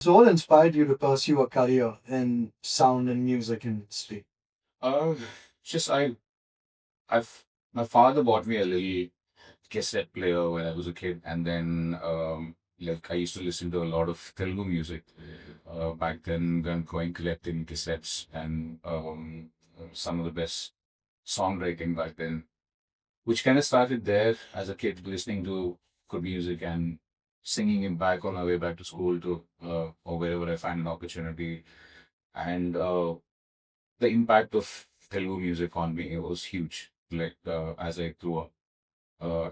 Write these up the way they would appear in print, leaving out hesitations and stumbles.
So what inspired you to pursue a career in sound and music industry? Uh, just I've my father bought me a little cassette player when I was a kid, and then like I used to listen to a lot of Telugu music back then. Then going collecting cassettes and some of the best songwriting back then, which kind of started there as a kid listening to good music and singing it back on our way back to school to or wherever I find an opportunity. And the impact of Telugu music on me was huge. Like as I grew up,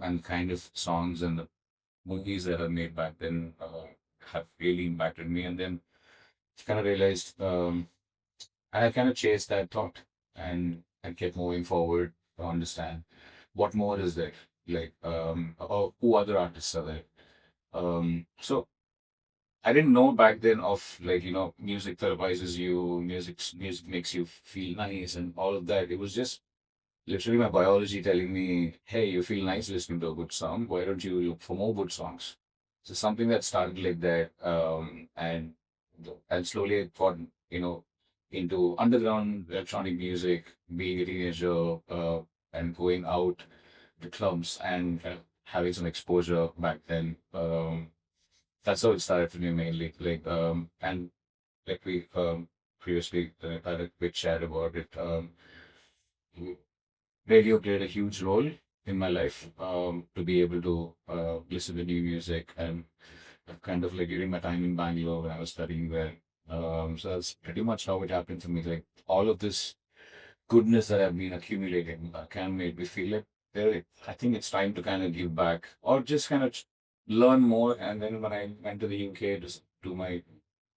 and kind of songs and the movies that are made back then have really impacted me. And then kind of realized, and I kind of chased that thought, and I kept moving forward to understand what more is there, like or who other artists are there. So I didn't know back then of like music therapizes you, music makes you feel nice and all of that. It was just literally my biology telling me, hey, you feel nice listening to a good song. Why don't you look for more good songs? So something that started like that, and slowly I got into underground electronic music, being a teenager, and going out to clubs and having some exposure back then. That's how it started for me mainly. Like and like we previously had a quick chat about it. Radio played a huge role in my life to be able to listen to new music and kind of like during my time in Bangalore when I was studying there. So that's pretty much how it happened for me. Like all of this goodness that I've been accumulating can make me feel like I think it's time to kind of give back or just kind of learn more. And then when I went to the UK to do my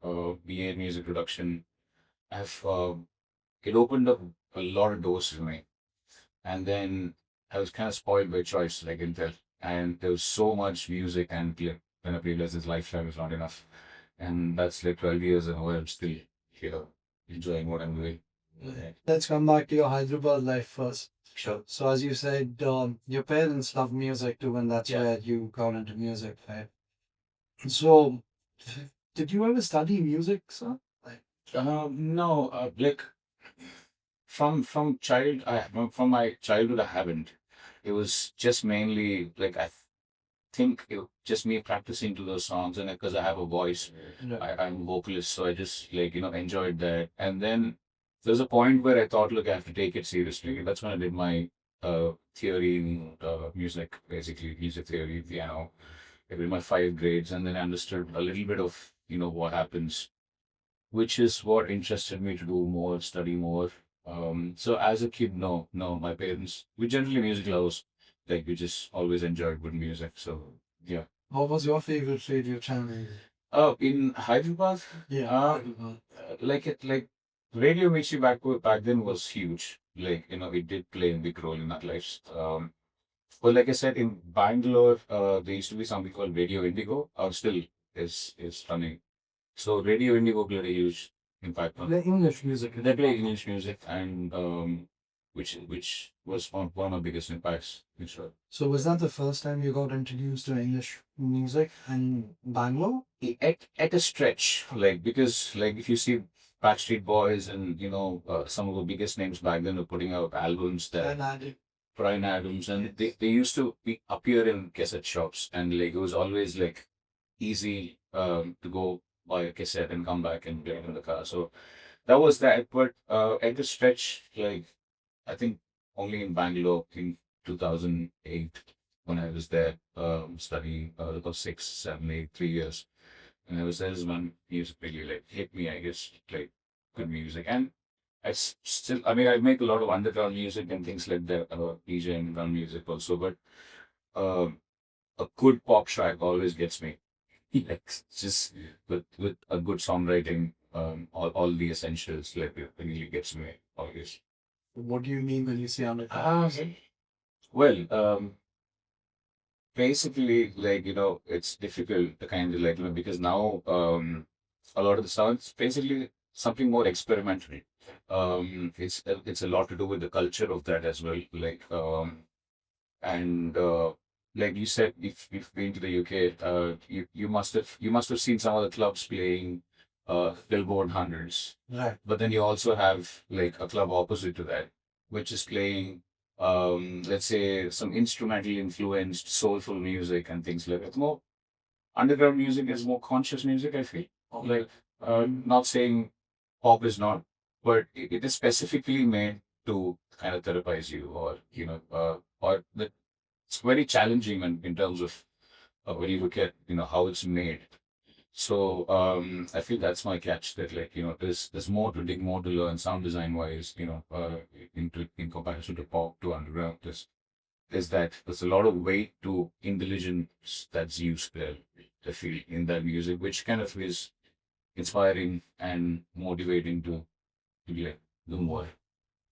BA in music production, I've it opened up a lot of doors for me. And then I was kind of spoiled by choice, like Intel. And there was so much music, and then I realized this lifetime is not enough. And that's like 12 years, and I'm still here enjoying what I'm doing. Let's come back to your Hyderabad life first. Sure. So as you said, your parents love music too, and that's Yeah. where you got into music, right? So, did you ever study music, sir? Like, No, like from my childhood, I haven't. It was just mainly like think it just me practicing to those songs, and because I have a voice, no. I'm a vocalist, so I just like enjoyed that. And then there's a point where I thought, look, I have to take it seriously. That's when I did my theory in music, basically music theory, piano. I did my 5 grades, and then I understood a little bit of what happens, which is what interested me to do more, study more. So as a kid, no, my parents, we generally music lovers, like we just always enjoyed good music. So yeah. What was your favorite radio channel? In Hyderabad, Yeah, Hyderabad. like radio Michi back then was huge. Like it did play a big role in our lives. But like I said, in Bangalore, there used to be something called Radio Indigo, or still is running. So Radio Indigo played a huge impact on. The English music. They play English music, and which was one of my biggest impacts. Sure. So was that the first time you got introduced to English music in Bangalore? At a stretch, like because like if you see Backstreet Boys and some of the biggest names back then were putting out albums that And I did. Brian Adams, and they used to appear in cassette shops, and like it was always like easy to go buy a cassette and come back and play it in the car. So that was that. But at the stretch, like I think only in Bangalore in 2008 when I was there studying about 6, 7, 8, 3 years. And I was there is when music really like hit me, I guess, like good music. And still, I mean, I make a lot of underground music and things like that, DJ underground music also, but uh, a good pop track always gets me. Like just with a good songwriting, all the essentials like it really gets me always. What do you mean when you say underground? Well, basically, like it's difficult to kind of like because now a lot of the sounds basically something more experimental. It's a lot to do with the culture of that as well, like and like you said, if you've been to the UK, you must have seen some of the clubs playing Billboard hundreds. Right. But then you also have like a club opposite to that, which is playing let's say some instrumentally influenced soulful music and things like that. More underground music is more conscious music, I feel. Like not saying pop is not, but it is specifically made to kind of therapize you, or or that it's very challenging in terms of when you look at how it's made. So I feel that's my catch, that like there's more to dig, more to learn sound design wise, in comparison to pop, to underground. There's that there's a lot of weight to intelligence that's used there, I feel, in that music, which kind of is inspiring and motivating to be like do more.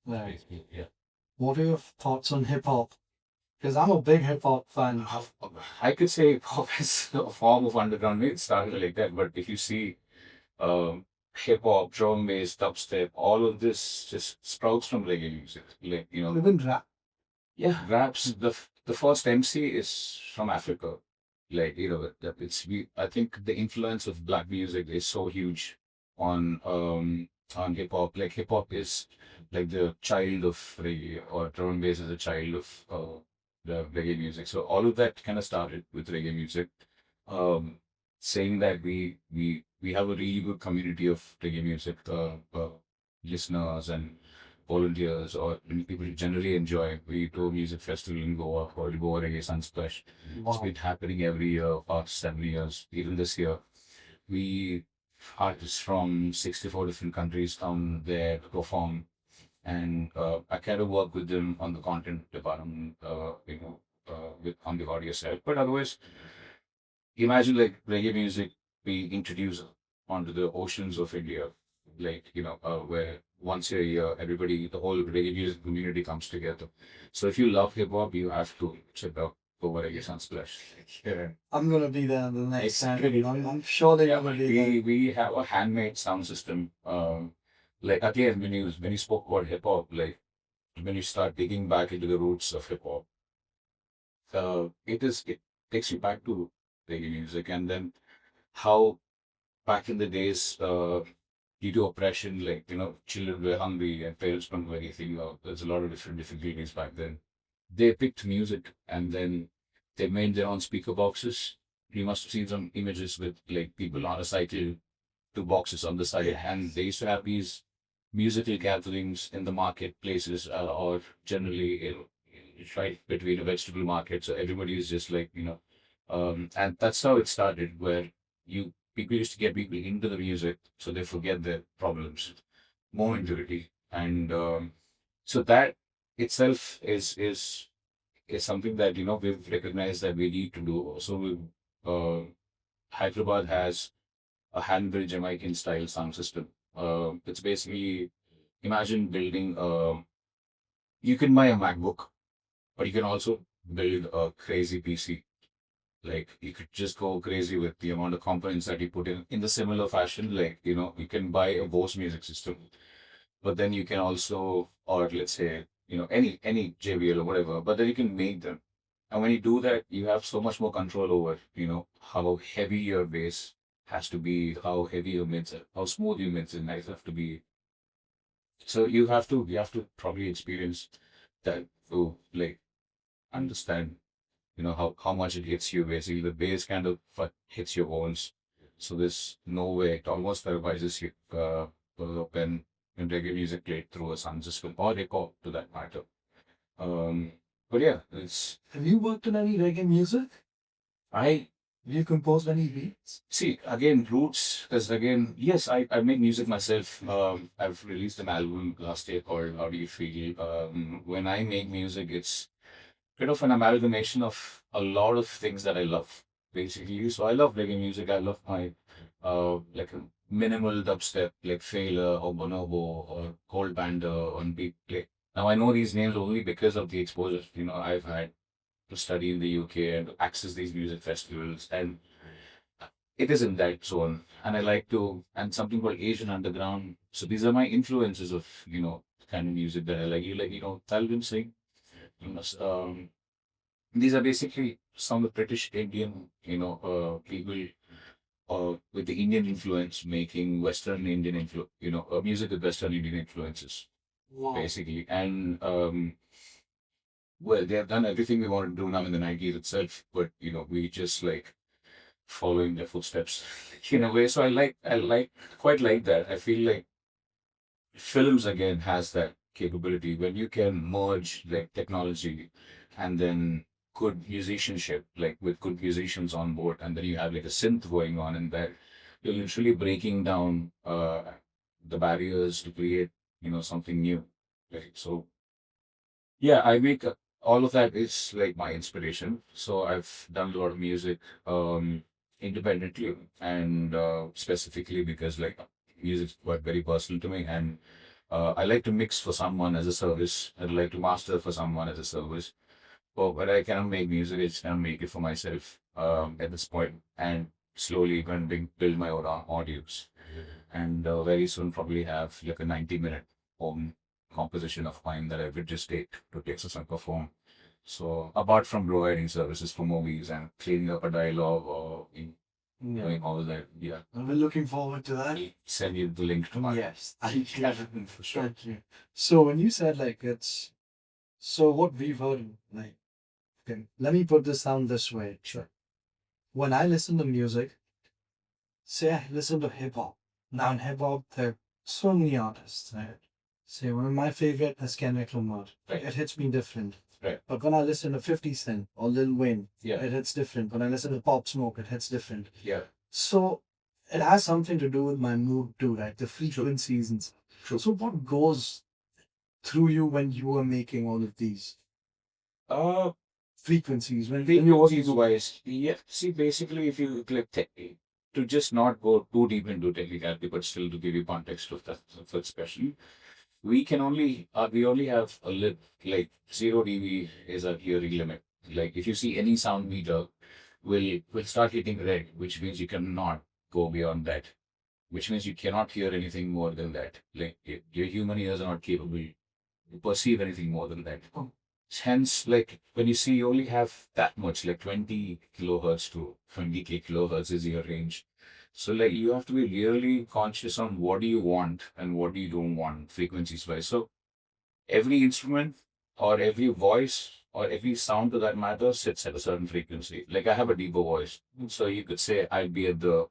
Right. Basically, yeah. What are your thoughts on hip hop? Because I'm a big hip hop fan. I could say pop is a form of underground music. It started like that, but if you see hip hop, drum bass, dubstep, all of this just sprouts from reggae music. Like Even rap. yeah, raps. The first MC is from Africa. Like it's I think the influence of black music is so huge on hip hop. Like hip hop is like the child of reggae, or drum and bass is a child of the reggae music. So all of that kind of started with reggae music. Um, Saying that we have a really good community of reggae music listeners and volunteers, or people who generally enjoy. We do a music festival in Goa called Goa Reggae Sunsplash. It's Wow. been happening every year, past 7 years. Even this year, we artists from 64 different countries come there to perform, and I kind of work with them on the content department, with on the audio side. But otherwise, imagine like reggae music be introduced onto the oceans of India, like where once a year everybody, the whole reggae music community comes together. So if you love hip hop, you have to check out Over Reggae Sunsplash. Yeah. I'm gonna be there the next time. Exactly. I'm sure they're Yeah, gonna but be there. we have a handmade sound system. Like again, when you spoke about hip hop, like when you start digging back into the roots of hip hop, it takes you back to reggae music, and then how back in the days, due to oppression, like children were hungry and parents couldn't do anything. There's a lot of different difficulties back then. They picked music, and then they made their own speaker boxes. You must have seen some images with like people on a cycle, two boxes on the side, and they used to have these musical gatherings in the marketplaces, or generally right between a vegetable market. So everybody is just like and that's how it started, where you people used to get people into the music so they forget their problems momentarily, and so that itself is something that we've recognized that we need to do. So Hyderabad has a hand-built Jamaican style sound system. It's basically, imagine building you can buy a MacBook, but you can also build a crazy PC. Like you could just go crazy with the amount of components that you put in the similar fashion. Like you can buy a Bose music system, but then you can also, or let's say any JBL or whatever, but then you can make them. And when you do that, you have so much more control over how heavy your bass has to be, how heavy your mids, how smooth your mids and nice have to be. So you have to probably experience that to like understand how much it hits you. Basically the bass kind of hits your bones, so there's no way, it almost paralyzes you when reggae music played through a sound system, or record to that matter. But yeah, it's Have you worked on any reggae music? I Have you composed any beats? see again roots, because again, yes, I make music myself. I've released an album last year called How Do You Feel. When I make music, it's bit of an amalgamation of a lot of things that I love, basically. So I love reggae music. I love my like a minimal dubstep, like Failer or Bonobo or Cold Panda on beat play. Now I know these names only because of the exposure I've had to study in the UK and to access these music festivals, and it is in that zone. And I like to, and something called Asian Underground. So these are my influences of kind of music that I like. You like Talvin Singh. You must These are basically some of the British Indian, people with the Indian influence making Western Indian music with Western Indian influences, Wow. basically. And well, they have done everything we want to do now in the 90s itself, but we just like following their footsteps in a way. So I quite like that. I feel like films again has that capability when you can merge like technology and then good musicianship, like with good musicians on board, and then you have like a synth going on, and that you're literally breaking down the barriers to create something new, right? So yeah, I make all of that is like my inspiration. So I've done a lot of music independently and specifically because like music's quite very personal to me, and I like to mix for someone as a service. I'd like to master for someone as a service. But I cannot make music, I just cannot make it for myself at this point, and slowly going to build my own audios. And very soon probably have like a 90-minute home composition of mine that I would just take to Texas and perform. So apart from providing services for movies and cleaning up a dialogue or Yeah. doing all that, yeah, I've been looking forward to that. I'll send you the link to my Yes, thank you. for sure. Thank you. So when you said like so what we've heard, like, okay, let me put this down this way. Sure. When I listen to music, say I listen to hip hop. Now in hip hop, there are so many artists, right? Say one of my favorite is Kendrick Lamar. Right. It hits me different. Right. But when I listen to 50 Cent or Lil Wayne, Yeah. it hits different. When I listen to Pop Smoke, it hits different. Yeah. So it has something to do with my mood too, right? The frequencies and stuff. True. So what goes through you when you are making all of these Uh, frequencies? When Frequencies wise, yeah. See, basically, if you click to just not go too deep into technicality, but still to give you context of that first question, we only have a like 0 dB is our hearing limit. Like if you see any sound meter, will start hitting red, which means you cannot go beyond that. Which means you cannot hear anything more than that. Like your human ears are not capable to perceive anything more than that. Oh. Hence, like when you see you only have that much, like 20 kilohertz to 20K kilohertz is your range. So like you have to be really conscious on what do you want and what do you don't want frequencies wise. So every instrument or every voice or every sound to that matter sits at a certain frequency. Like I have a deeper voice. So you could say I'd be at the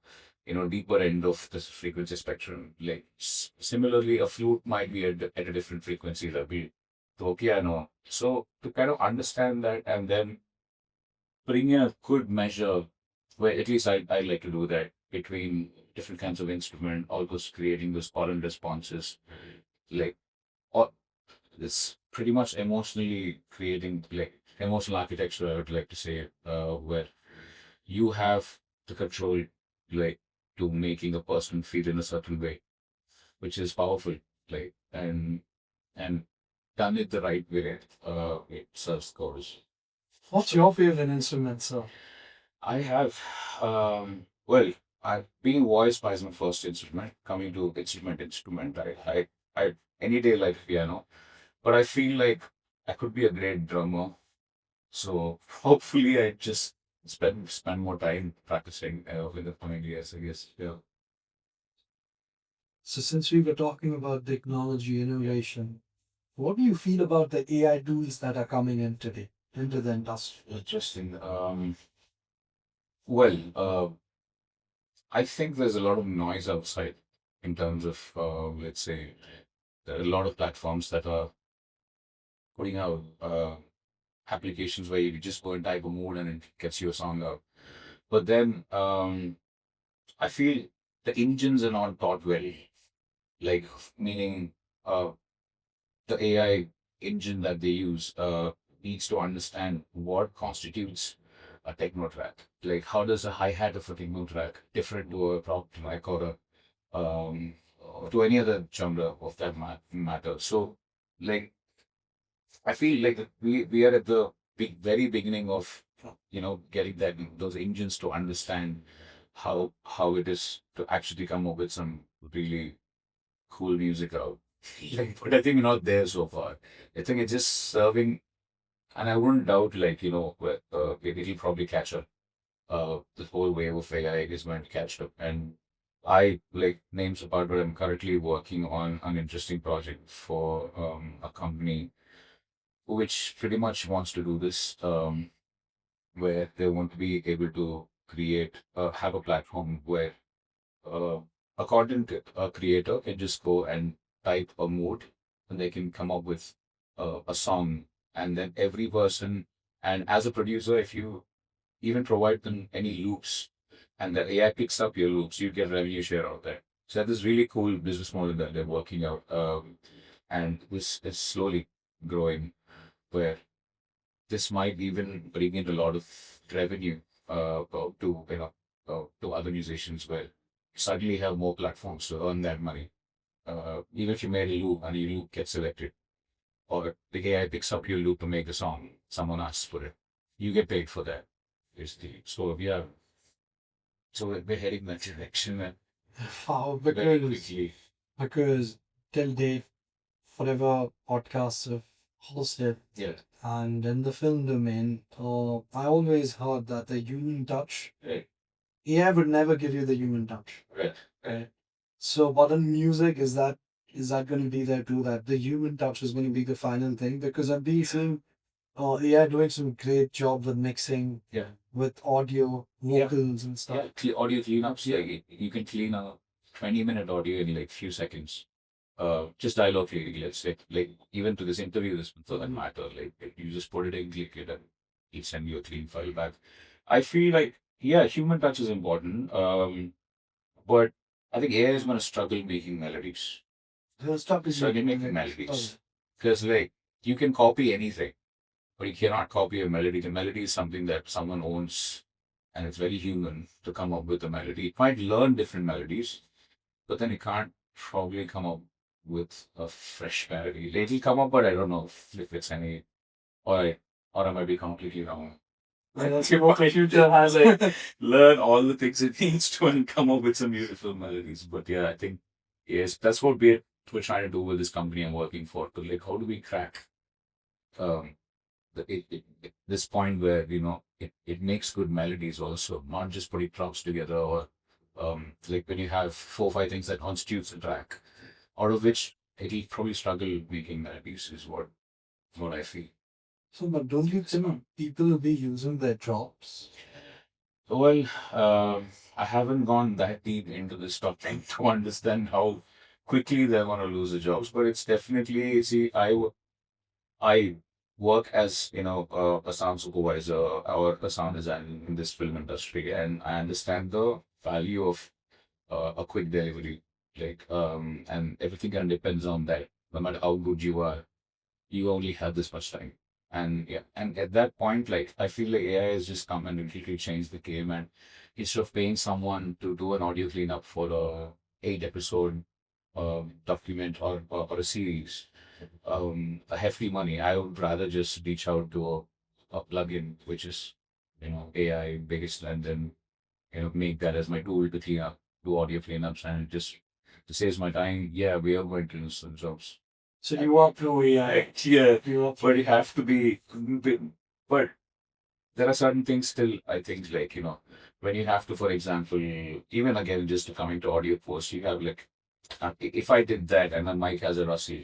deeper end of this frequency spectrum. Like similarly, a flute might be at a different frequency that we to piano. So to kind of understand that and then bring in a good measure, where at least I like to do that between different kinds of instrument, almost creating those call and responses, like or this pretty much emotionally creating like emotional architecture, I would like to say, where you have the control, like to making a person feel in a certain way, which is powerful, like and done it the right way, it serves goals. What's your favorite instrument, sir? I have, well, I being voice is my first instrument. Coming to instrument, I any day like piano, but I feel like I could be a great drummer. So hopefully, I just spend more time practicing in the coming years. I guess, yeah. So since we were talking about technology innovation, what do you feel about the AI tools that are coming in today into the industry? Interesting. Well, I think there's a lot of noise outside in terms of, let's say, there are a lot of platforms that are putting out applications where you just go and type a mode and it gets you a song out. But then I feel the engines are not taught well, like meaning uh, the AI engine that they use needs to understand what constitutes a techno track. Like how does a hi-hat of a techno track different to a prog track or to any other genre of that matter. So like I feel like we are at the very beginning of getting those engines to understand how it is to actually come up with some really cool music out. But I think we're not there so far. I think it's just serving And I wouldn't doubt, like, it'll probably catch up. The whole wave of AI is going to catch up. And I, like, names apart, but I'm currently working on an interesting project for a company which pretty much wants to do this, where they want to be able to have a platform where uh, a content creator can just go and type a mood, and they can come up with a song. And then every person, and as a producer, if you even provide them any loops and the AI picks up your loops, you get revenue share out there. So that is really cool business model that they're working out. And this is slowly growing, where this might even bring in a lot of revenue to to other musicians, where you suddenly have more platforms to earn that money. Even if you made a loop and your loop gets selected, or the AI picks up your loop to make the song, someone asks for it, you get paid for that. So yeah, so we're heading that direction and Wow, very because quickly. till date, whatever podcasts have hosted, Yeah, and in the film domain, I always heard that the human touch, right, AI would never give you the human touch. right, Right. So, but in music, is that going to be there too? That the human touch is going to be the final thing? Because I've been seeing AI doing some great job with mixing, yeah, with audio, yeah, vocals and stuff. yeah. Audio cleanups, yeah, you can clean a 20-minute audio in like few seconds. Just dialogue cleaning, let's say, like even to this interview, this for that matter, like, you just put it in, click it, and it send you a clean file back. I feel like, yeah, human touch is important. But I think AI is going to struggle making melodies. He'll stop his Struggle making melodies. Because, like, you can copy anything, but you cannot copy a melody. The melody is something that someone owns, and it's very human to come up with a melody. It might learn different melodies, but then it can't probably come up with a fresh melody. It'll come up, but I don't know if it's any, or or I might be completely wrong. Like, my future has like learn all the things it needs to and come up with some beautiful melodies. But yeah, I think yes, that's what we're trying to do with this company I'm working for. To, like, how do we crack um this point where it makes good melodies also, not just putting drops together, or like when you have 4 or 5 things that constitutes a track, out of which it'll probably struggle making melodies is what I feel. So, but don't you think people will be using their jobs? Well, I haven't gone that deep into this topic to understand how quickly they're going to lose the jobs, but it's definitely, see, I work as, a sound supervisor or a sound designer in this film industry, and I understand the value of a quick delivery. Like, and everything kind of depends on that. No matter how good you are, you only have this much time. And yeah, and at that point, like, I feel like AI has just come and completely changed the game. And instead of paying someone to do an audio cleanup for a 8 episode document, or a series, a hefty money, I would rather just reach out to a plugin which is, AI based, and then make that as my tool to clean up, do audio cleanups, and just to saves my time. Yeah, we are going to do some jobs. So you walk through AI. Yeah, You walk but you have to be, but there are certain things still, I think, like, when you have to, for example, even again, just coming to audio post, you have like, if I did that and then Mike has a Russell,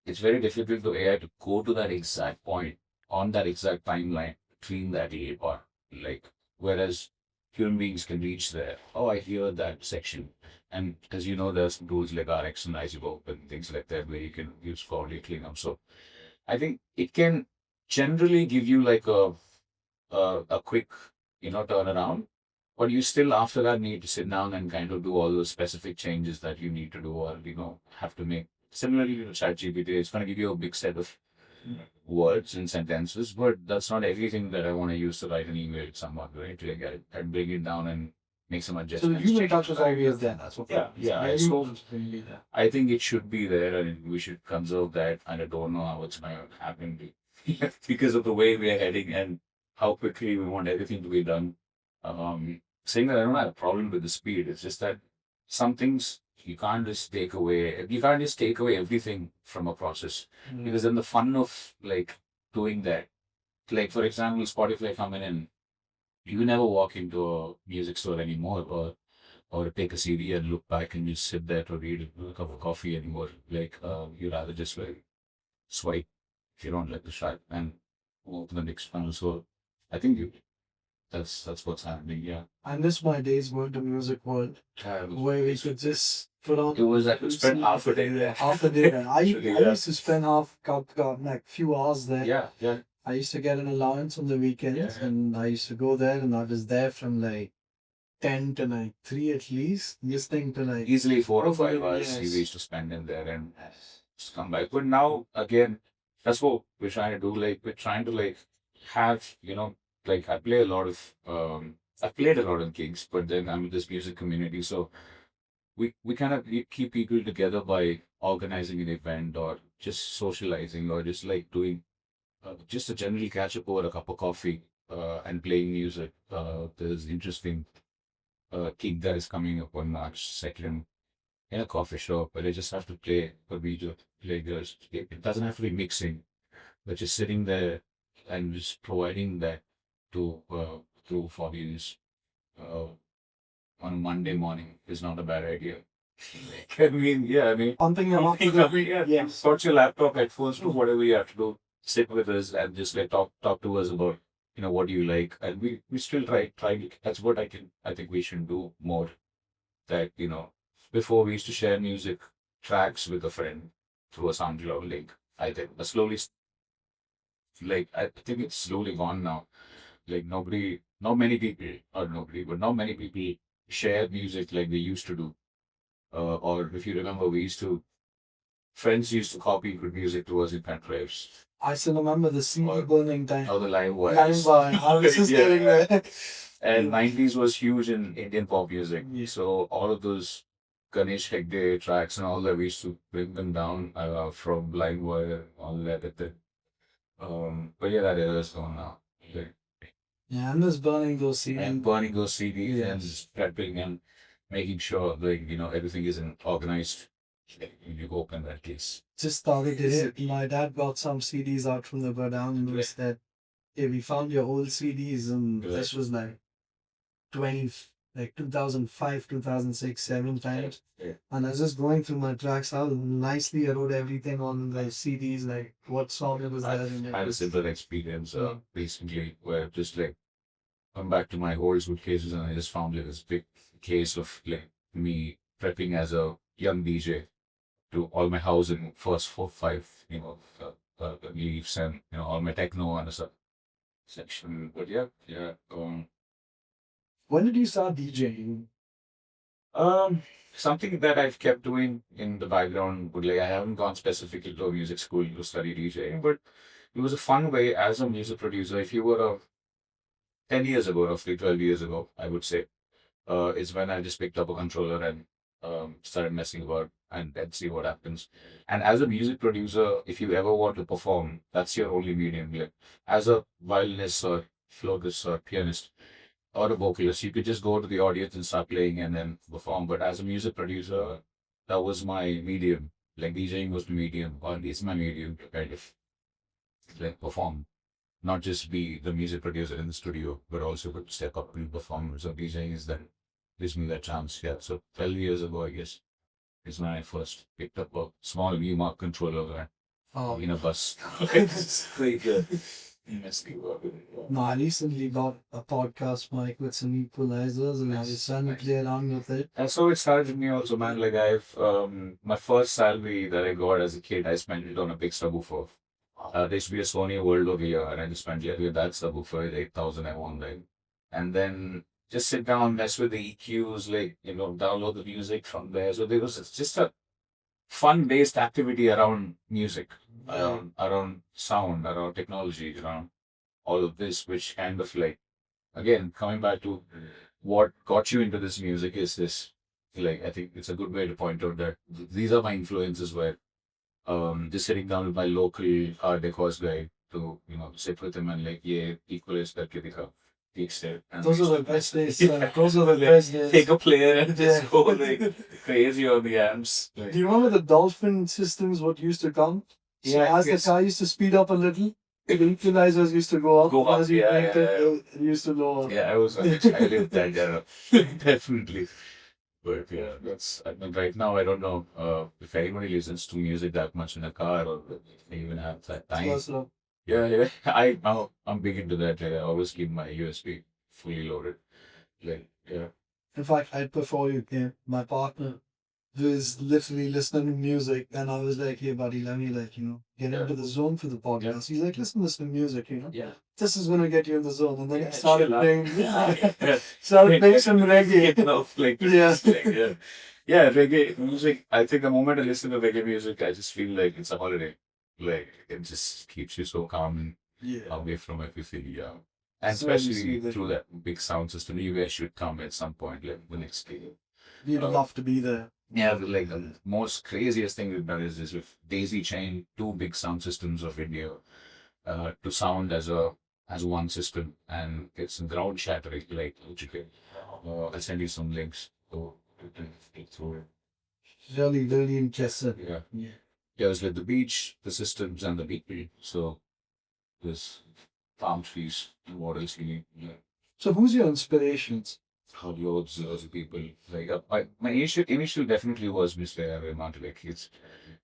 it's very difficult to AI to go to that exact point on that exact timeline, clean that A part. Like, whereas human beings can reach there. Oh, I hear that section. And as you know, there's tools like RX and Isotope and things like that where you can use for audio cleanup. So I think it can generally give you like a quick, turnaround. But you still, after that, need to sit down and kind of do all those specific changes that you need to do, or have to make. Similarly to ChatGPT, it's going to give you a big set of words and sentences, but that's not everything that I want to use to write an email to someone, right? To get it and bring it down and make some So the adjustments. human change touch the is value. always there. That's what. Yeah, yeah. I think it should be there, and we should conserve that. And I don't know how it's going to happen because of the way we are heading and how quickly we want everything to be done. Saying that I don't have a problem with the speed. It's just that some things you can't just take away. You can't just take away everything from a process, because then the fun of, like, doing that. Like, for example, Spotify coming in, you never walk into a music store anymore, or take a CD and look back and just sit there to read a cup of coffee anymore. Like, you rather just like swipe if you don't like the track and move to the next one. So I think that's what's happening. Yeah. I miss my days going to music world Yeah, where we could just put on. it was I could spend half a day there. Half a day there. I Yeah. used to spend like few hours there. Yeah, yeah. I used to get an allowance on the weekends, Yeah. and I used to go there, and I was there from like 10 to like 3 at least, listening to like. Easily 4 or 5 hours Yes. we used to spend in there and just come back. But now again, that's what we're trying to do. Like we're trying to like have, like I play a lot of I've played a lot of gigs, but then I'm in this music community, so we kind of keep people together by organizing an event or just socializing or just like doing just a general catch up over a cup of coffee and playing music. There's interesting gig that is coming up on March 2nd in a coffee shop, but I just have to play a video, play girls. It doesn't have to be mixing, but just sitting there and just providing that to audience uh, on a Monday morning is not a bad idea. I mean, yeah, I mean, Pumping them up. yeah, Yes. put your laptop, headphones, do whatever you have to do. Sit with us and just like talk to us about what do you like, and we still try. That's what I think we should do more. That before we used to share music tracks with a friend through a SoundCloud link. I think but slowly, like I think it's slowly gone now. Like not many people, or nobody, but not many people share music like they used to do. Or if you remember, friends used to copy good music to us in pen drives. I still remember the CD burning time. Or the live Live wires. wire. I was just Yeah. getting there. And 90s was huge in Indian pop music. Yeah. So all of those Ganesh Hegde tracks and all that, we used to bring them down from LimeWire, all that. But yeah, that era is gone now. Like, Yeah, I'm just burning those CDs. and burning those CDs and Yes. just prepping and making sure like everything isn't organized. Like, when you open that case. Just the other day, my dad got some CDs out from the godown and he said, "Hey, we found your old CDs," and this was like 2005, 2006, 7 times. Yeah. And I was just going through my tracks, how nicely I wrote everything on the CDs, like what song it was there. And I had a similar experience recently where just like come back to my old suitcases and I just found like this big case of like me prepping as a young DJ to all my house in first 4, 5 leaves and all my techno and stuff section. But yeah. When did you start DJing? Something that I've kept doing in the background, but like I haven't gone specifically to a music school to study DJing, but it was a fun way as a music producer. If you were 10 years ago, roughly 12 years ago, I would say, is when I just picked up a controller and started messing about and see what happens. And as a music producer, if you ever want to perform, that's your only medium. Like, as a violinist or flautist or pianist or a vocalist, you could just go to the audience and start playing and then perform. But as a music producer, that was my medium. Like DJing was the medium, or it's my medium to kind of like perform. Not just be the music producer in the studio, but also could step up and perform. So DJing is then gives me that chance. Yeah. So 12 years ago, I guess, is when I first picked up a small VMARK controller in a bus. Like, No, I recently got a podcast mic with some equalizers and I was trying to play around with it. And so it started with me also, man. Like I've my first salary that I got as a kid, I spent it on a big subwoofer. There used to be a Sony World over here, and I just spent it with that subwoofer, 8,000 I won, like, and then just sit down, mess with the EQs, like download the music from there. So there was just a fun-based activity around music, around sound, around technology, around all of this, which kind of like, again, coming back to what got you into this music is this, like, I think it's a good way to point out that these are my influences where just sitting down with my local art decors guy to, sit with him and like, yeah, equalize karke dikha. Those are the best days. Those are the best days. Take a player and just go like crazy on the amps. Do you remember the dolphin systems, what used to come? So Yeah, as yes. the car used to speed up a little, The equalizers used to go up Go up, as you yeah, blinked yeah, it. It used to go up. Yeah, I lived that era. Definitely. But yeah, I mean, right now, I don't know if anybody listens to music that much in a car or if they even have that time. So, Yeah, yeah. I'm big into that. Like, I always keep my USB fully loaded. Like, yeah. in fact, right before you came, my partner was literally listening to music, and I was like, "Hey, buddy, let me get Yeah. into the zone for the podcast." He's like, listen to music, Yeah. This is gonna get you in the zone." And then Yeah, he started chill out. playing, Yeah. started playing some reggae. Getting off, like, Yeah. like, yeah. Yeah, reggae music. I think the moment I listen to reggae music, I just feel like it's a holiday. Like, it just keeps you so calm and Yeah. away from everything. Yeah. And So you especially see that through that big sound system, you guys should come at some point, like the next day. we'd love to be there. Yeah, like the most craziest thing we've done is this with Daisy Chain, two big sound systems of India, to sound as one system, and it's ground shattering. Like, I'll send you some links to click through it. Really, really interested. Yeah, Yeah. yeah, it's like the beach, the systems, and the people. So there's palm trees and what else you need. Yeah. So who's your inspirations? Loads of people. Like, my initial definitely was Mr. Rahman. Like, it's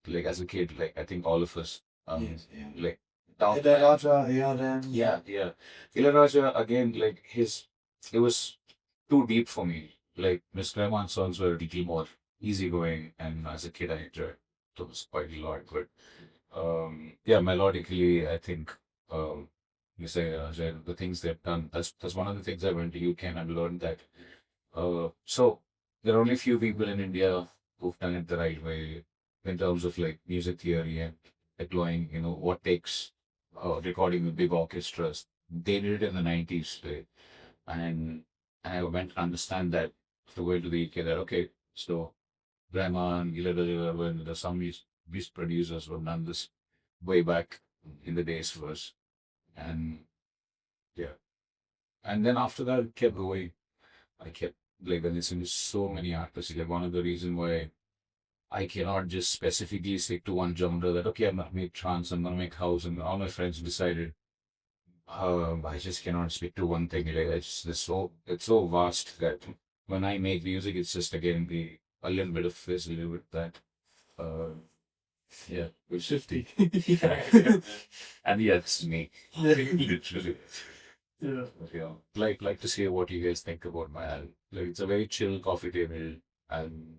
like as a kid, like I think all of us, Yes, yeah. like down. Raja, ARM. Yeah, yeah. Ilayaraja again, like it was too deep for me. Like Mr. Rahman's songs were a little more easygoing, and as a kid, I enjoyed those quite a lot. But yeah, melodically, I think you say the things they've done. That's one of the things I went to UK and I learned that. So there are only few people in India who've done it the right way in terms of like music theory and deploying, what takes recording with big orchestras. They did it in the 90s, right? and and I went to understand that after going to the UK that okay, so Rahman, Ilayaraja, when the some these producers were done this way back in the days first, and yeah, and then after that it kept going. I kept like listening to so many artists. Like one of the reasons why I cannot just specifically stick to one genre that okay, I'm gonna make trance, I'm gonna make house, and all my friends decided. I just cannot stick to one thing. Like it's so vast that when I make music, it's just again the a little bit of this, a little bit that. Uh, yeah, we're shifty. And yeah, this is me. Literally. Yeah. Yeah. Like to see what you guys think about my album. Like it's a very chill coffee table and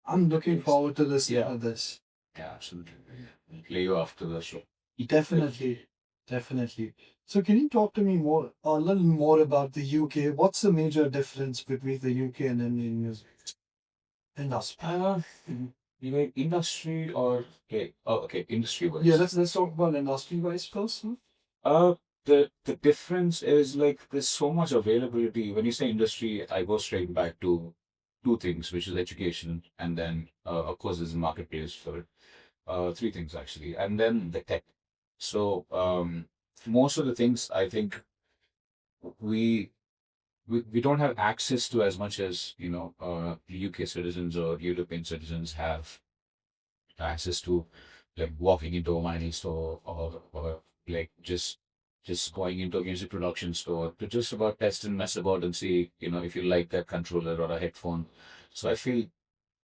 I'm looking forward to listening Yeah. to this. yeah, absolutely. Play you after the show. Definitely. Definitely. So can you talk to me a little more about the UK? What's the major difference between the UK and Indian music industry? You mean industry or okay? Oh, okay, industry wise. Yeah, let's talk about industry wise first. The difference is like there's so much availability. When you say industry, I go straight back to two things, which is education, and then of course there's a marketplace for it. Three things actually, and then the tech. So most of the things I think we we don't have access to as much as UK citizens or European citizens have access to, like walking into a vinyl store or like just going into a music production store to just about test and mess about and see if you like that controller or a headphone. So I feel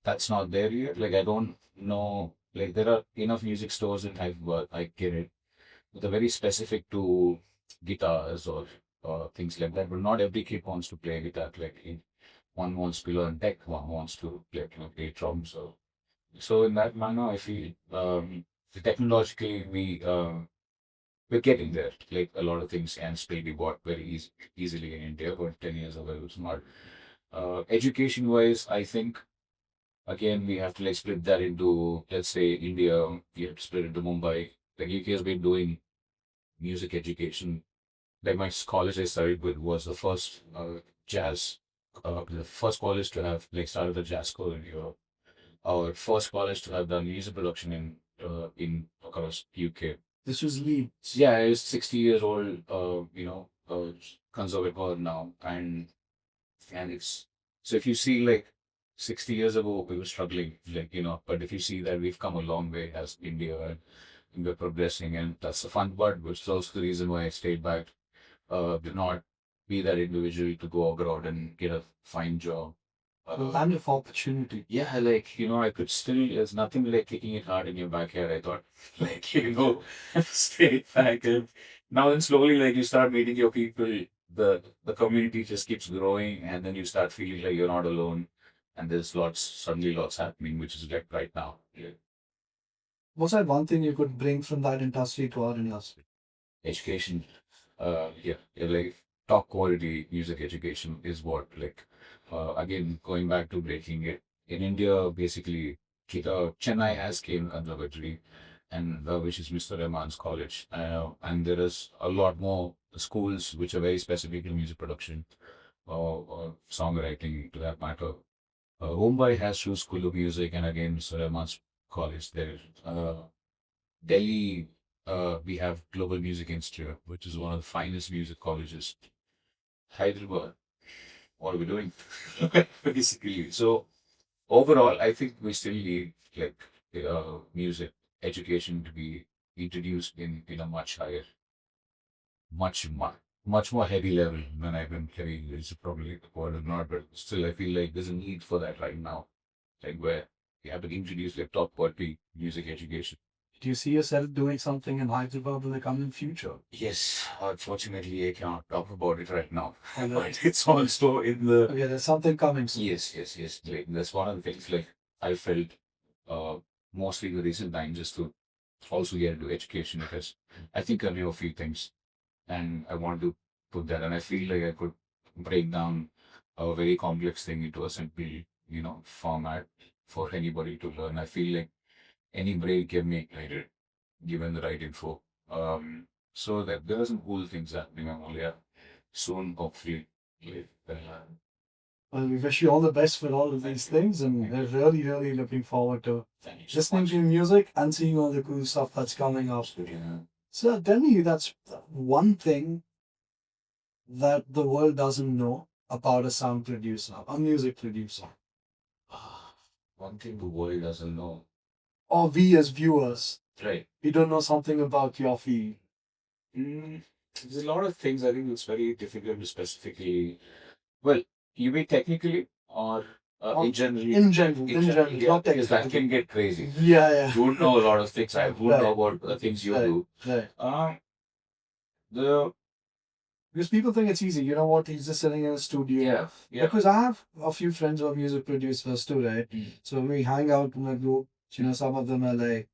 that's not there yet. Like I don't know. Like there are enough music stores in Hyderabad, I get it, but they're very specific to guitars or things like that. But not every kid wants to play guitar. Like one wants to learn tech, one wants to play drums. So in that manner, I feel technologically we're getting there. Like a lot of things can still be bought very easily in India, but 10 years ago it was not. Education wise, I think again we have to like split that into, let's say India, we have to split into Mumbai. Like UK has been doing music education. Like my college I studied with was the first jazz, the first college to have like started a jazz school in Europe. Our first college to have done music production in across UK. This was Leeds. Yeah, it's 60 years old. Conservatoire now, and it's so if you see like 60 years ago we were struggling, like but if you see that we've come a long way as India, we're progressing, and that's the fun part, which is also the reason why I stayed back. Did not be that individual to go abroad and get a fine job. Land of opportunity. Yeah, like, I could still, there's nothing like kicking it hard in your backyard. I thought, like, stay back. And now then slowly, like, you start meeting your people, the community just keeps growing, and then you start feeling like you're not alone. And there's suddenly lots happening, which is like right now. Yeah. What's that one thing you could bring from that industry to our industry? Education, yeah, like top quality music education is what, like, again, going back to breaking it, in India, basically, Chennai has Cane Conservatory, and which is Mr. Rahman's college, and there is a lot more schools which are very specific in music production or songwriting, to that matter. Mumbai has Shoe School of Music, and again, Mr. Rahman's college there. Delhi, we have Global Music Institute, which is one of the finest music colleges. Hyderabad, what are we doing? Basically, so overall, I think we still need like music education to be introduced in a much higher, much more heavy level than I've been carrying. It's probably the word or not, but still, I feel like there's a need for that right now, like where we have to introduce like top quality music education. Do you see yourself doing something in Hyderabad in the coming future? Yes, unfortunately, I cannot talk about it right now. And, But it's also in the. okay, there's something coming soon. Yes. Like, that's one of the things like I felt uh, mostly in the recent times just to also get into education because I think I know a few things and I want to put that and I feel like I could break down a very complex thing into a simple, format for anybody to learn. I feel like any brain can make it given the right info. So that there are some cool things happening in Mongolia soon, hopefully. Like, Well, we wish you all the best with all of these things, and we're really, really looking forward to thank you so listening much. to your music and seeing all the cool stuff that's coming up. Yeah. So tell me, that's one thing that the world doesn't know about a sound producer, a music producer, One thing the world doesn't know. or we as viewers. Right. We don't know something about your field. There's a lot of things I think it's very difficult to specifically. Well, you mean technically or in general? In general, Yeah, not because that technically. can get crazy. Yeah. You would know a lot of things. I would Right. know about the things you do. Right. The Because people think it's easy. You know what? He's just sitting in a studio. yeah. Because I have a few friends who are music producers too, right? So when we hang out in a group, some of them are like,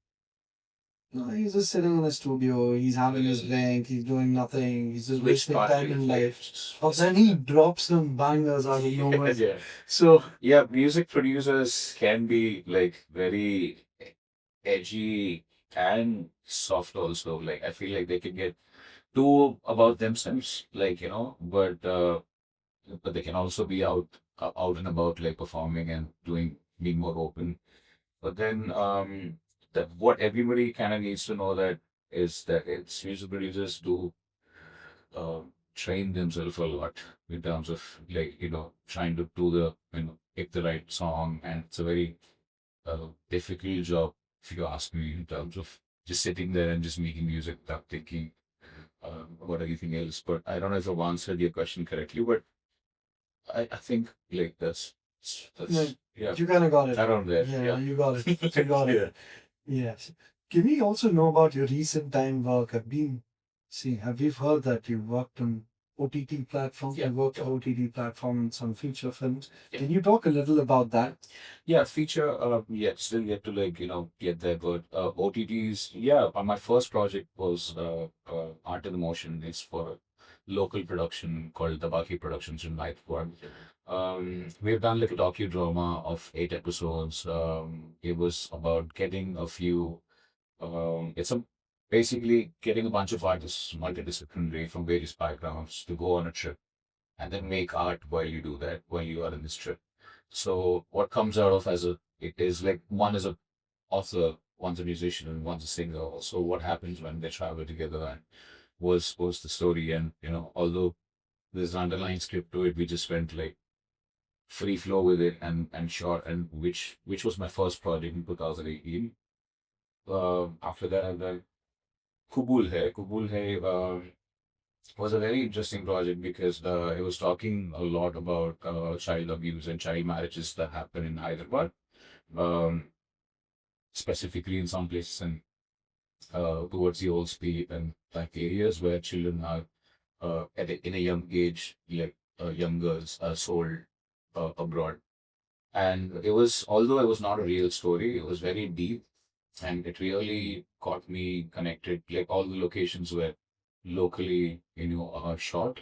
no, he's just sitting in the studio, he's having his drink, he's doing nothing, he's just wasting time in life. But then he drops some bangers out of nowhere. Yeah. So, Yeah, music producers can be like very edgy and soft also. Like I feel like they can get too about themselves, like, but they can also be out and about like performing and being more open. But then that what everybody kind of needs to know that is that it's music producers do uh, train themselves a lot in terms of like trying to do the pick the right song, and it's a very difficult job if you ask me in terms of just sitting there and just making music without thinking about anything else. But I don't know if I've answered your question correctly, but I think like that's yeah, you kind of got it. around there. Yeah, you got it. You got it. Yes. Can we also know about your recent time work? Have you heard that you worked on OTT platforms? Yeah. You worked on OTT platform and some feature films. Can you talk a little about that? Yeah, feature, still yet to get there, but OTTs, yeah, my first project was Art in the Motion. It's for a local production called Tabaki Productions in Hyderabad. We've done like a docudrama of 8 episodes. It was about getting a few, basically getting a bunch of artists, multidisciplinary from various backgrounds to go on a trip and then make art while you do that, while you are in this trip. So what comes out of it is like one is a author, one's a musician, and one's a singer. So what happens when they travel together and was the story. And although there's an underlying script to it, we just went like free flow with it and shot, and which was my first project in 2018. After that, I've done Qubool Hai. Qubool Hai was a very interesting project because it was talking a lot about child abuse and child marriages that happen in Hyderabad, um, specifically in some places and towards the old speed and like areas where children are in a young age, like young girls are sold abroad. And it was, although it was not a real story, it was very deep and it really got me connected. Like all the locations were locally, shot.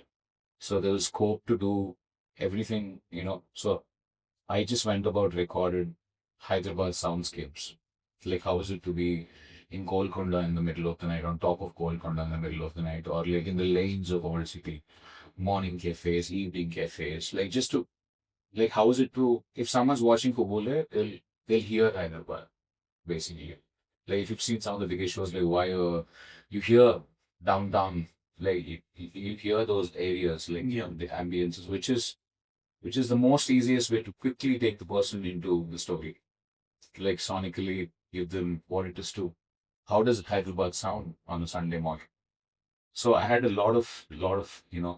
So there was scope to do everything, So I just went about recorded Hyderabad soundscapes. Like how is it to be in Golconda in the middle of the night, on top of Golconda in the middle of the night, or like in the lanes of old city, morning cafes, evening cafes, like just to like how is it to if someone's watching Kubule, they'll hear Hyderabad basically. Like if you've seen some of the biggest shows like Wire, you hear downtown, like you hear those areas, like the ambiences, which is the most easiest way to quickly take the person into the story. Like sonically give them what it is to how does Hyderabad sound on a Sunday morning. So I had a lot of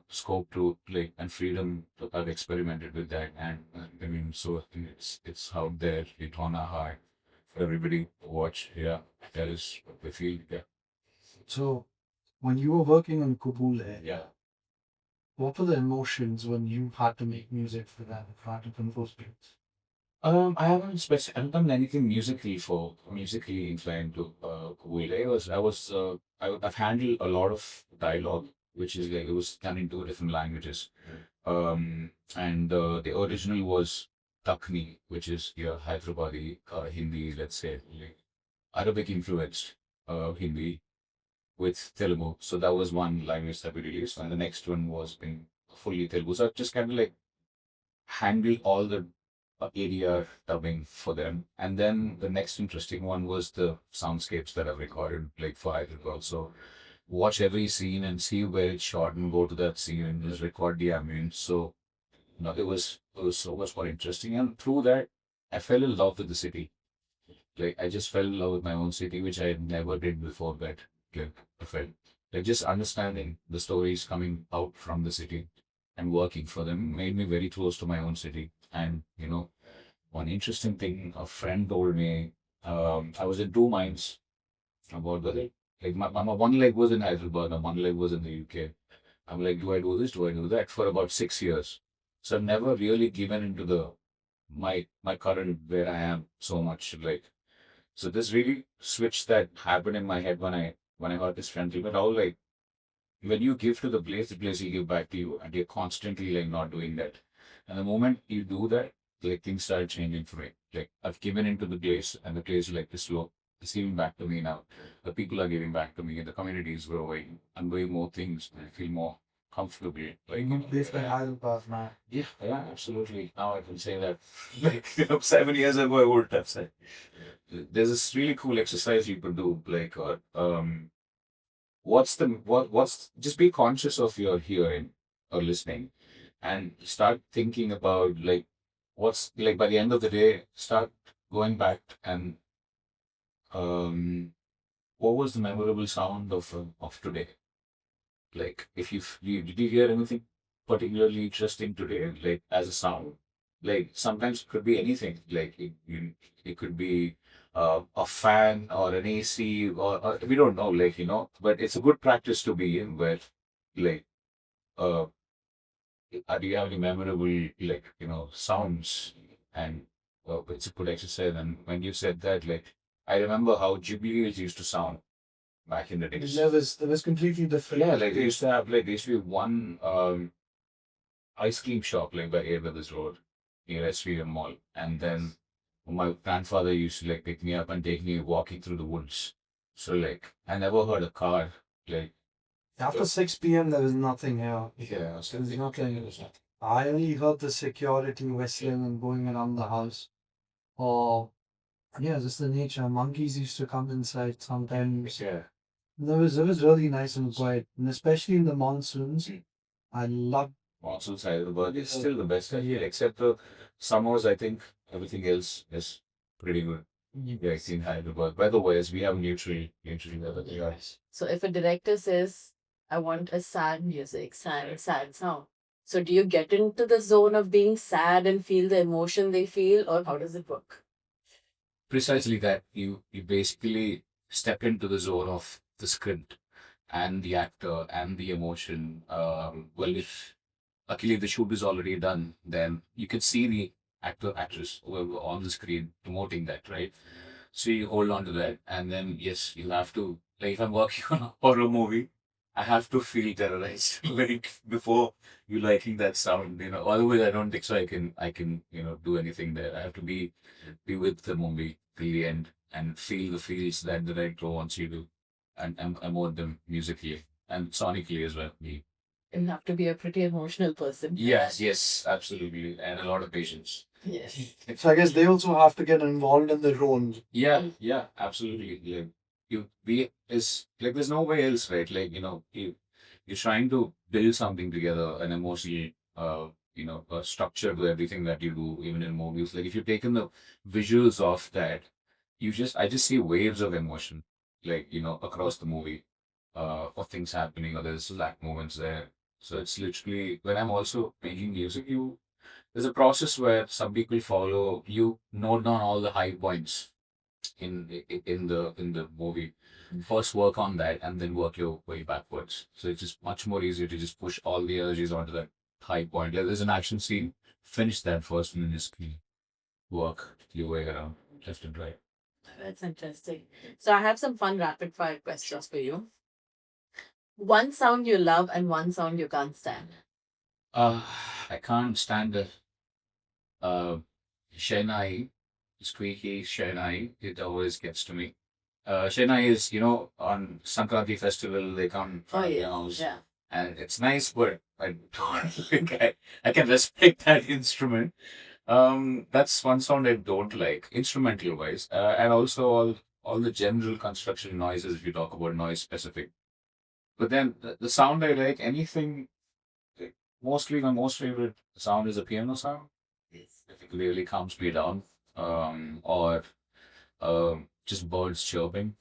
scope to like and freedom to have experimented with that, and I mean, so I think it's out there, it's on a high for everybody to watch. Yeah, that is what I feel. Yeah, So, when you were working on Qubool Hai, yeah. what were the emotions when you had to make music for that, had to compose beats? I haven't done anything musically inclined to Kuwait. I've handled a lot of dialogue, which is like it was done in two different languages. And the original was Dakhni, which is your Hyderabadi Hindi, let's say, like Arabic influenced Hindi with Telugu. So that was one language that we released, and the next one was being fully Telugu. So I've just kind of like handled all the ADR dubbing for them. And then the next interesting one was the soundscapes that I've recorded, like for Hyderabad. So watch every scene and see where it's shot and go to that scene and just record the ambience. So it was so much more interesting. And through that, I fell in love with the city. Like I just fell in love with my own city, which I never did before that. Like I felt like just understanding the stories coming out from the city and working for them made me very close to my own city. And one interesting thing a friend told me, I was in two minds about whether like my one leg was in Hyderabad and one leg was in the UK. I'm like, do I do this? Do I do that? For about 6 years. So I've never really given into the my current where I am so much. Like so this really switch that happened in my head when I heard this friend tell me, how like when you give to the place will give back to you, and you're constantly like not doing that. And the moment you do that, like things start changing for me. Like I've given into the place, and the place is like this slow. It's giving back to me now. The people are giving back to me, and the community is growing. I'm doing more things. I feel more comfortable. Like Based by Hyderabad, man. yeah, absolutely. Now I can say that. Like 7 years ago, I wouldn't have said. There's this really cool exercise you could do, like what's just be conscious of your hearing or listening and start thinking about like what's like by the end of the day start going back and um what was the memorable sound of today, like if did you hear anything particularly interesting today like as a sound, like sometimes it could be anything, like it could be a fan or an AC or we don't know, like but it's a good practice to be in where like uh do you have any memorable like sounds, and it's a good exercise. And when you said that, like I remember how Ghibli used to sound back in the days. It was completely different. Yeah, like they used to have like there used to be one ice cream shop like by Airbus Road near SVM Mall, and then my grandfather used to like pick me up and take me walking through the woods. So like I never heard a car like After 6 p.m., there was nothing here. yeah, There was nothing. I only heard the security whistling and going around the house. Or, yeah, just the nature. Monkeys used to come inside sometimes. yeah. It was really nice and quiet. And especially in the monsoons, I love. Monsoon side of the bird is still the best I feel, except the summers. I think everything else is pretty good. Yeah, it's in Hyderabad. Weather-wise, we have neutral weather. Yeah. So if a director says, I want a sad music, sad sound. So do you get into the zone of being sad and feel the emotion they feel, or how does it work? Precisely that. You basically step into the zone of the script and the actor and the emotion. Well, if luckily the shoot is already done, then you can see the actor actress who are on the screen promoting that, right? So you hold on to that, and then yes, you have to, like if I'm working on a horror movie, I have to feel terrorized like before you liking that sound, Otherwise, I don't think so. I can do anything there. I have to be with the movie till the end and feel the feels that the director wants you to, and emote them musically and sonically as well. You have to be a pretty emotional person. Yes, absolutely, and a lot of patience. Yes. So I guess they also have to get involved in the role. Yeah, absolutely. Like you be is like there's no way else, right? Like, you're trying to build something together, an emotional a structure to everything that you do, even in movies. Like if you've taken the visuals of that, I just see waves of emotion, like, across the movie, of things happening, or there's slack moments there. So it's literally when I'm also making music, there's a process where some people follow you note down all the high points in the movie. First work on that and then work your way backwards. So it's just much more easier to just push all the energies onto that high point. Like there's an action scene, finish that first and then just work your way around left and right. That's interesting. So I have some fun rapid fire questions for you. One sound you love and one sound you can't stand. Uh I can't stand the uh Shenai, squeaky Shenai. It always gets to me. Chennai is, on Sankranti festival, they come Oh, from the yeah. house. Yeah. And it's nice, but I don't think I can respect that instrument. That's one sound I don't like, instrumental wise. And also all the general construction noises, if you talk about noise specific. But then the sound I like, anything, like, mostly my most favorite sound is a piano sound. Yes. It really calms me down. Or just birds chirping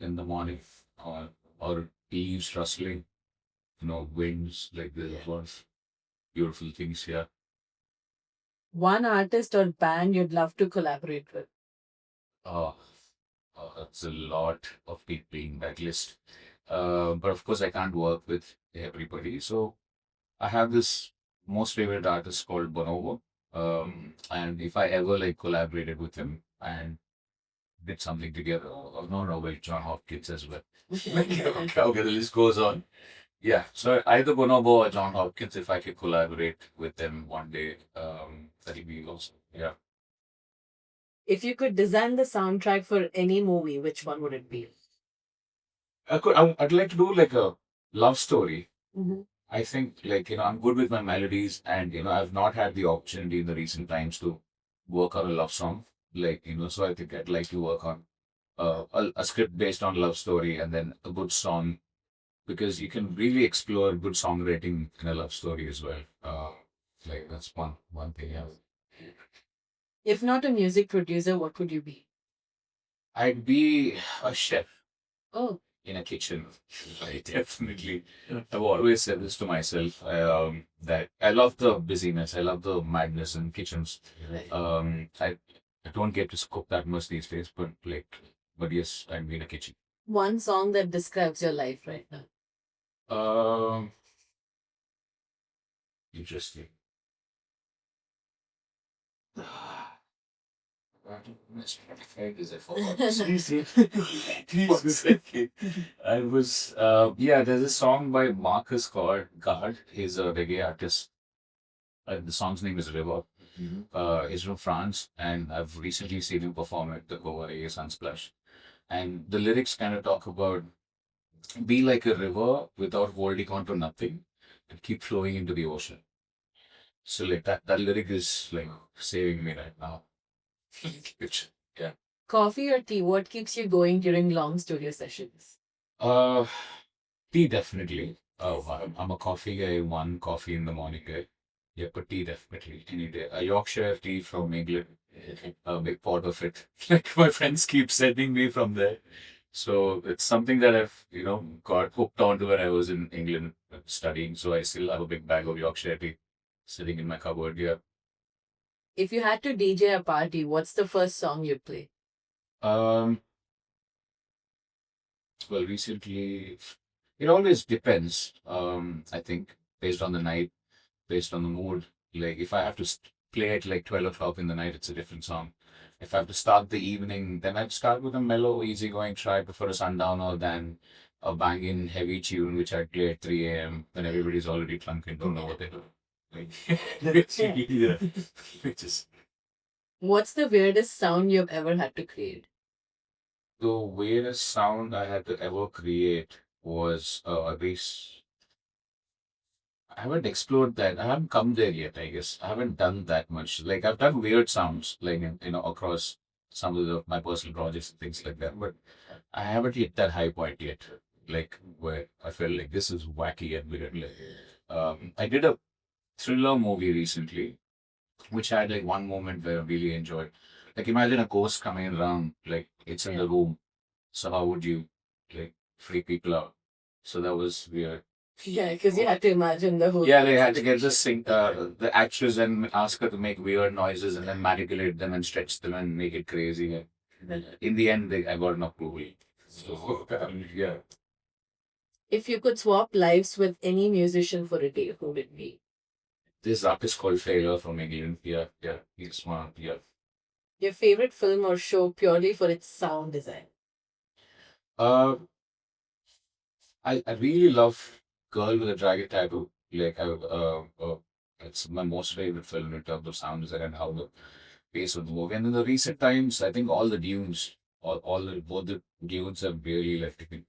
in the morning, or leaves rustling, winds, like there's a lot of beautiful things here. One artist or band you'd love to collaborate with. Oh, that's a lot of people in that list. But of course, I can't work with everybody. So I have this most favorite artist called Bonobo. And if I ever like collaborated with him and did something together, no, well, John Hopkins as well. Like, okay, the list goes on. Yeah, so either Bonobo or John Hopkins, if I could collaborate with them one day, that'll be awesome. Yeah. If you could design the soundtrack for any movie, which one would it be? I'd like to do like a love story. Mm-hmm. I think, like, I'm good with my melodies, and, I've not had the opportunity in the recent times to work on a love song. Like, so I think I'd like to work on a script based on love story and then a good song, because you can really explore good songwriting in a love story as well. Like that's one thing. Yeah. If not a music producer, what would you be? I'd be a chef Oh, in a kitchen. I definitely. I've always said this to myself. That I love the busyness. I love the madness in kitchens. right. I don't get to cook that much these days, but yes, I'd be in a kitchen. One song that describes your life right now. Um, Interesting. Is it for I was there's a song by Marcus Guard. He's a reggae artist. The song's name is River. He's from France, and I've recently seen him perform at the Qubool Hai Sunsplash. And the lyrics kind of talk about be like a river without holding on to nothing and keep flowing into the ocean. So like that lyric is like saving me right now. Which yeah. Coffee or tea, what keeps you going during long studio sessions? Uh, Tea definitely. Oh, I'm a coffee guy. One coffee in the morning guy. Yeah, but tea definitely any day. A Yorkshire tea from England, a big pot of it. Like my friends keep sending me from there. So it's something that I've, got hooked onto when I was in England studying. So I still have a big bag of Yorkshire tea sitting in my cupboard. Yeah. If you had to DJ a party, what's the first song you'd play? Um. Well, recently, it always depends. I think based on the night, based on the mood. Like if I have to play it like 12 o'clock in the night, it's a different song. If I have to start the evening, then I'd start with a mellow, easygoing try before a sundowner than a banging heavy tune which I'd play at 3 a.m. when everybody's already clunking, don't know what they're doing. Like, yeah, just What's the weirdest sound you've ever had to create? the weirdest sound I had to ever create was a bass. I haven't explored that. I haven't come there yet, I guess. I haven't done that much. Like I've done weird sounds, like across some of my personal projects and things like that. But I haven't hit that high point yet. Like where I feel like this is wacky and weird. Like, I did a thriller movie recently, which had like one moment where I really enjoyed. Like imagine a ghost coming around, like it's in the room. So how would you like freak people out? So that was weird. Yeah, because you had to imagine the whole. Yeah, they had to get the actress and ask her to make weird noises and then manipulate them and stretch them and make it crazy. And in the end, I got an approval. So, yeah. If you could swap lives with any musician for a day, who would it be? This artist called Taylor from England. Yeah, yeah. He's smart. Yeah. Your favorite film or show purely for its sound design? Uh, I really love Girl with a Dragon Tattoo. It's my most favorite film in terms of sound design and how the pace of the movie. And in the recent times, I think all the Dunes, both the Dunes have really left me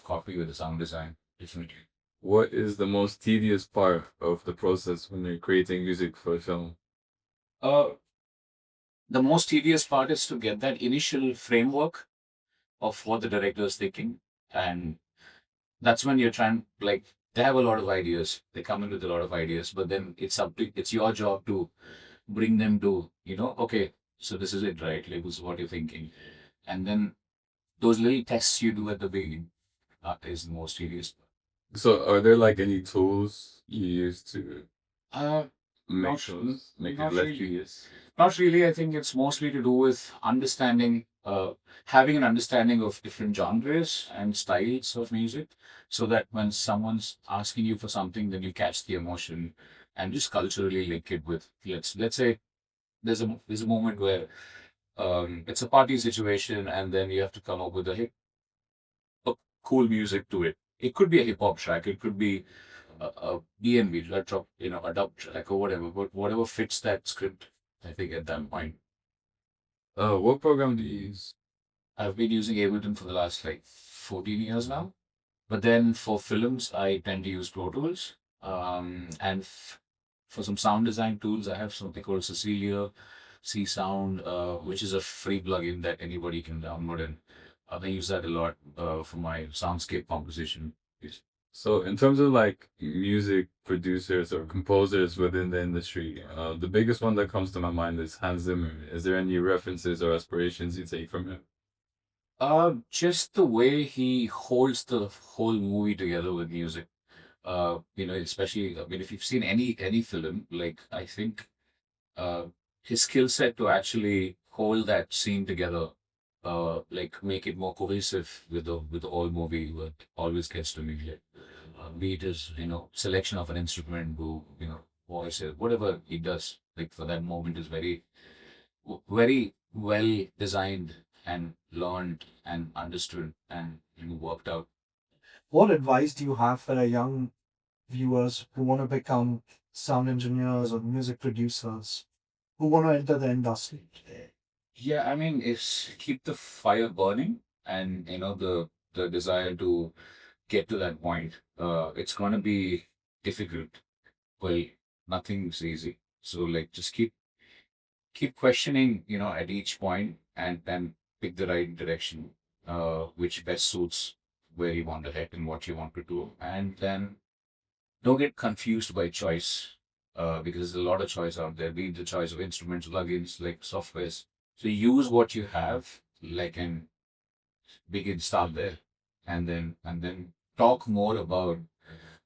copy with the sound design. Definitely. What is the most tedious part of the process when you're creating music for a film? Uh, the most tedious part is to get that initial framework of what the director is thinking, and that's when you're trying like they have a lot of ideas. They come in with a lot of ideas, but then it's your job to bring them to okay, so this is it, right? Like this is what you're thinking, and then those little tests you do at the beginning is the most tedious. So, are there like any tools you use to Uh, make not those make not it less really. tedious? Not really. I think it's mostly to do with understanding, having an understanding of different genres and styles of music, so that when someone's asking you for something, then you catch the emotion and just culturally link it with. Let's say there's a moment where it's a party situation, and then you have to come up with a cool music to it. It could be a hip hop track. It could be a B&B, retro, a dub track or whatever. But whatever fits that script, I think at that point. What program do you use? I've been using Ableton for the last like 14 years now. But then for films, I tend to use Pro Tools. And for some sound design tools, I have something called Cecilia C Sound, which is a free plugin that anybody can download. And I use that a lot for my soundscape composition. So, in terms of like music producers or composers within the industry, the biggest one that comes to my mind is Hans Zimmer. Is there any references or aspirations you take from him? Just the way he holds the whole movie together with music. Especially I mean, if you've seen any film, like I think uh, his skill set to actually hold that scene together, like make it more cohesive with the whole movie, what always gets to me. Like, be it his selection of an instrument, voice, whatever he does, like for that moment is very well designed and learned and understood and worked out. What advice do you have for a young viewers who want to become sound engineers or music producers who want to enter the industry? Yeah, I mean, it's keep the fire burning and the desire to get to that point. It's gonna be difficult. Well, nothing's easy. So like just keep questioning, at each point and then pick the right direction, which best suits where you want to head and what you want to do. And then don't get confused by choice. because there's a lot of choice out there, be it the choice of instruments, plugins, like softwares. So use what you have, like, and begin start there, and then talk more about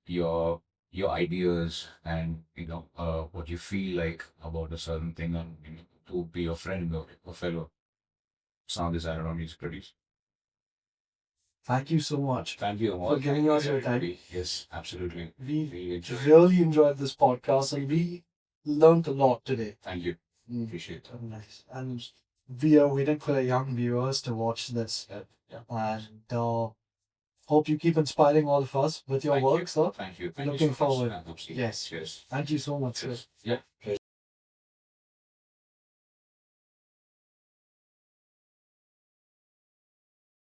your ideas and what you feel like about a certain thing, and to be a friend or a fellow sound designer or music producer. Thank you so much. Thank you, Amol. For giving us your time. Yes, absolutely. We Really enjoyed it. really enjoyed this podcast and we learned a lot today. Thank you. Mm. Appreciate it. Nice. And we are waiting for the young viewers to watch this. Yeah. And hope you keep inspiring all of us with your Thank work, you. sir. Thank you. Thank Looking you so much. forward. Absolutely. Yes. Cheers. Thank you so much, sir. Cheers. Yeah.